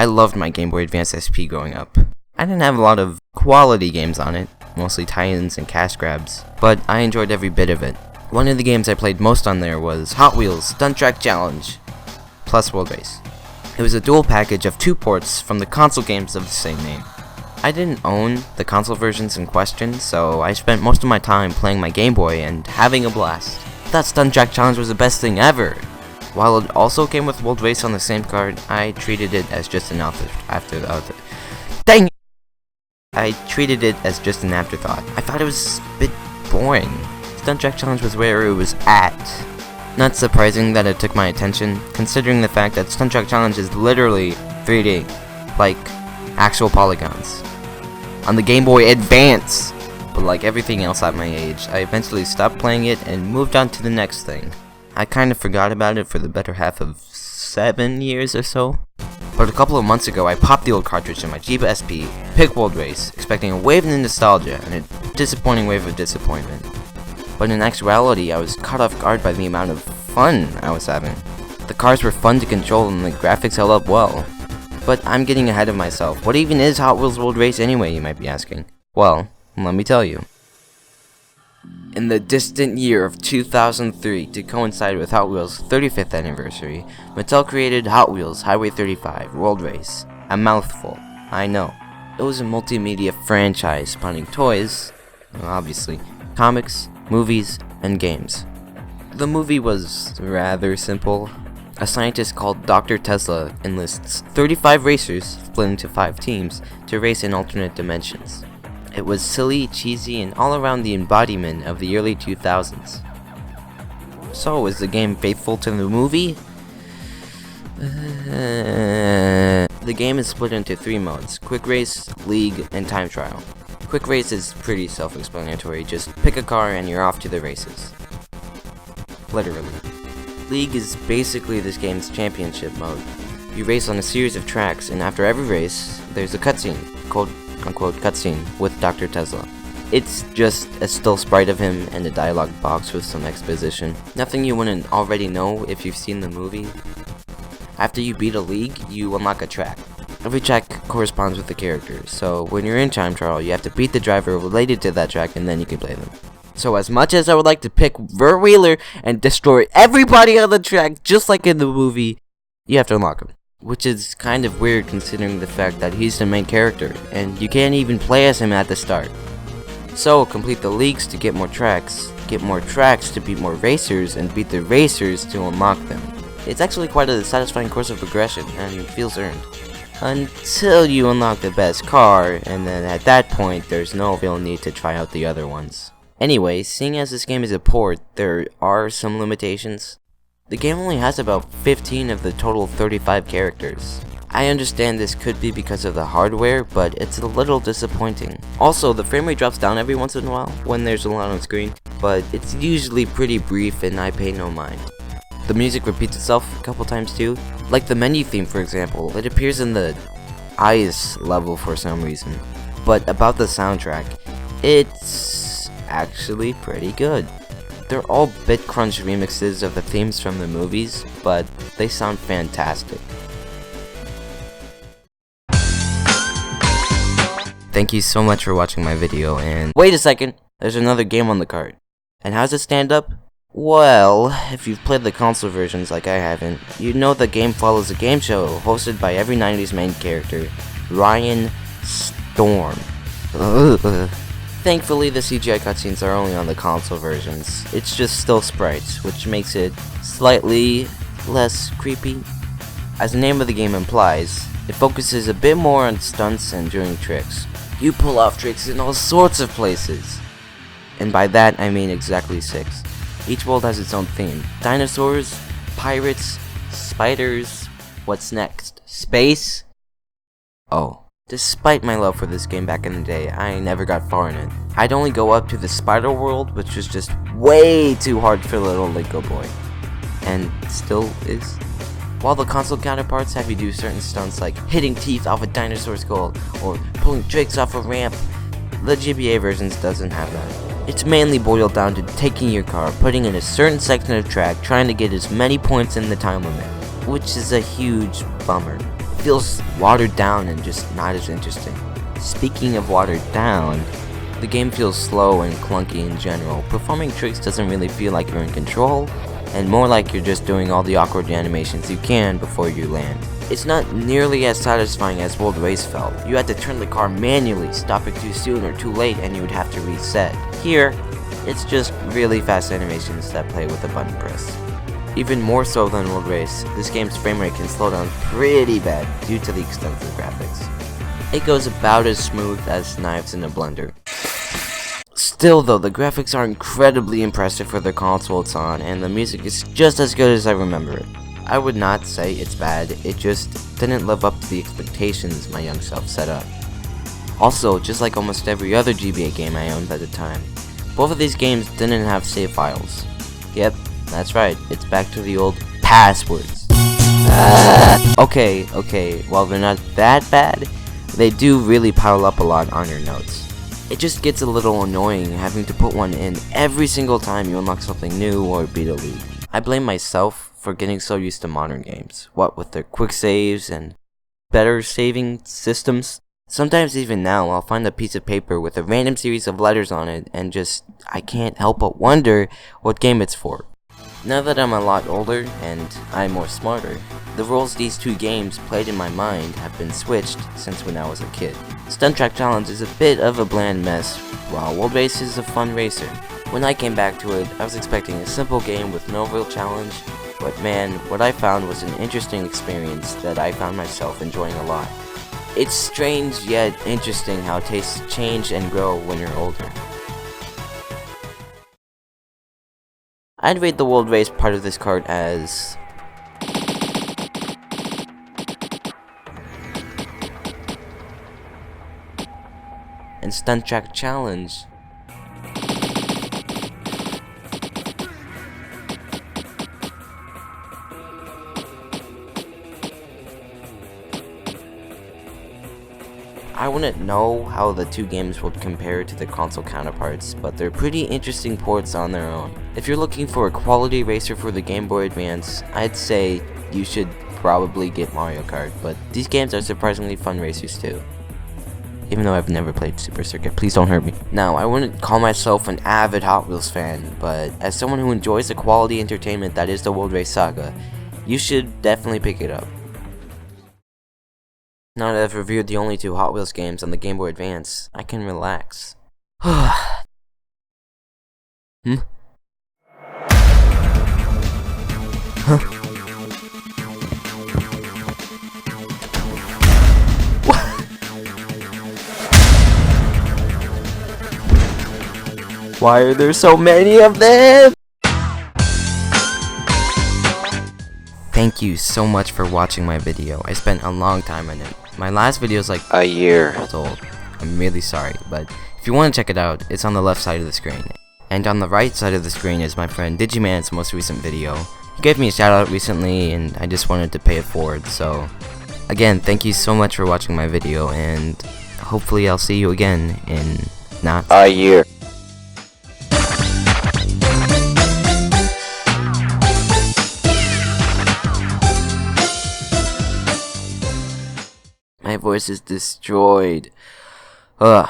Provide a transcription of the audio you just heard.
I loved my Game Boy Advance SP growing up. I didn't have a lot of quality games on it, mostly tie-ins and cash grabs, but I enjoyed every bit of it. One of the games I played most on there was Hot Wheels Stunt Challenge plus World Race. It was a dual package of 2 ports from the console games of the same name. I didn't own the console versions in question, so I spent most of my time playing my Game Boy and having a blast. That Stunt Challenge was the best thing ever! While it also came with World Race on the same card, I treated it as just an afterthought. I treated it as just an afterthought. I thought it was a bit boring. Stunt Challenge was where it was at. Not surprising that it took my attention, considering the fact that Stunt Challenge is literally 3D, like actual polygons, on the Game Boy Advance. But like everything else at my age, I eventually stopped playing it and moved on to the next thing. I kind of forgot about it for the better half of 7 years or so. But a couple of months ago, I popped the old cartridge in my GBA SP, picked World Race, expecting a wave of nostalgia and a disappointing wave of disappointment. But in actuality, I was caught off guard by the amount of fun I was having. The cars were fun to control and the graphics held up well. But I'm getting ahead of myself. What even is Hot Wheels World Race anyway, you might be asking? Well, let me tell you. In the distant year of 2003, to coincide with Hot Wheels' 35th anniversary, Mattel created Hot Wheels Highway 35 World Race. A mouthful, I know. It was a multimedia franchise spanning toys, obviously, comics, movies, and games. The movie was rather simple. A scientist called Dr. Tesla enlists 35 racers, split into 5 teams, to race in alternate dimensions. It was silly, cheesy, and all around the embodiment of the early 2000s. So, is the game faithful to the movie? The game is split into 3 modes: Quick Race, League, and Time Trial. Quick Race is pretty self-explanatory, just pick a car and you're off to the races. Literally. League is basically this game's championship mode. You race on a series of tracks, and after every race, there's a cutscene, quote-unquote cutscene, with Dr. Tesla. It's just a still sprite of him and a dialogue box with some exposition. Nothing you wouldn't already know if you've seen the movie. After you beat a league, you unlock a track. Every track corresponds with the character, so when you're in Time Trial, you have to beat the driver related to that track and then you can play them. So as much as I would like to pick Vert Wheeler and destroy everybody on the track just like in the movie, you have to unlock him. Which is kind of weird considering the fact that he's the main character, and you can't even play as him at the start. So complete the leagues to get more tracks to beat more racers, and beat the racers to unlock them. It's actually quite a satisfying course of progression, and it feels earned. Until you unlock the best car, and then at that point, there's no real need to try out the other ones. Anyway, seeing as this game is a port, there are some limitations. The game only has about 15 of the total 35 characters. I understand this could be because of the hardware, but it's a little disappointing. Also, the frame rate drops down every once in a while when there's a lot on screen, but it's usually pretty brief and I pay no mind. The music repeats itself a couple times too. Like the menu theme, for example, it appears in the ice level for some reason. But about the soundtrack, it's actually pretty good. They're all bit crunch remixes of the themes from the movies, but they sound fantastic. Thank you so much for watching my video, and wait a second, there's another game on the card. And how does it stand up? Well, if you've played the console versions like I haven't, you know the game follows a game show hosted by every 90s main character, Ryan Storm. Thankfully, the CGI cutscenes are only on the console versions. It's just still sprites, which makes it slightly less creepy. As the name of the game implies, it focuses a bit more on stunts and doing tricks. You pull off tricks in all sorts of places. And by that, I mean exactly 6. Each world has its own theme. Dinosaurs, pirates, spiders. What's next? Space? Oh. Despite my love for this game back in the day, I never got far in it. I'd only go up to the spider world, which was just way too hard for little Linko boy. And still is. While the console counterparts have you do certain stunts like hitting teeth off a dinosaur skull, or pulling tricks off a ramp, the GBA versions doesn't have that. It's mainly boiled down to taking your car, putting in a certain section of track, trying to get as many points in the time limit, which is a huge bummer. feels watered down and just not as interesting. Speaking of watered down, the game feels slow and clunky in general. Performing tricks doesn't really feel like you're in control, and more like you're just doing all the awkward animations you can before you land. It's not nearly as satisfying as World Race felt. You had to turn the car manually, stopping too soon or too late, and you would have to reset. Here, it's just really fast animations that play with a button press. Even more so than World Race, this game's frame rate can slow down pretty bad due to the extensive graphics. It goes about as smooth as knives in a blender. Still though, the graphics are incredibly impressive for the console it's on, and the music is just as good as I remember it. I would not say it's bad, it just didn't live up to the expectations my young self set up. Also, just like almost every other GBA game I owned at the time, both of these games didn't have save files. Yep, that's right, it's back to the old passwords. Okay, while they're not that bad, they do really pile up a lot on your notes. It just gets a little annoying having to put one in every single time you unlock something new or beat a league. I blame myself for getting so used to modern games, what with their quick saves and better saving systems. Sometimes even now I'll find a piece of paper with a random series of letters on it and I can't help but wonder what game it's for. Now that I'm a lot older and I'm more smarter, the roles these two games played in my mind have been switched since when I was a kid. Stunt Track Challenge is a bit of a bland mess, while World Race is a fun racer. When I came back to it, I was expecting a simple game with no real challenge, but man, what I found was an interesting experience that I found myself enjoying a lot. It's strange yet interesting how tastes change and grow when you're older. I'd rate the World Race part of this card as and Stunt Track Challenge I wouldn't know how the two games would compare to the console counterparts, but they're pretty interesting ports on their own. If you're looking for a quality racer for the Game Boy Advance, I'd say you should probably get Mario Kart, but these games are surprisingly fun racers too. Even though I've never played Super Circuit, please don't hurt me. Now, I wouldn't call myself an avid Hot Wheels fan, but as someone who enjoys the quality entertainment that is the World Race saga, you should definitely pick it up. Now that I've reviewed the only two Hot Wheels games on the Game Boy Advance, I can relax. Why are there so many of them? Thank you so much for watching my video. I spent a long time on it. My last video is like a year old. I'm really sorry, but if you want to check it out, it's on the left side of the screen. And on the right side of the screen is my friend Digiman's most recent video. He gave me a shout out recently and I just wanted to pay it forward, so again, thank you so much for watching my video, and hopefully I'll see you again in not a year. My voice is destroyed. Ugh.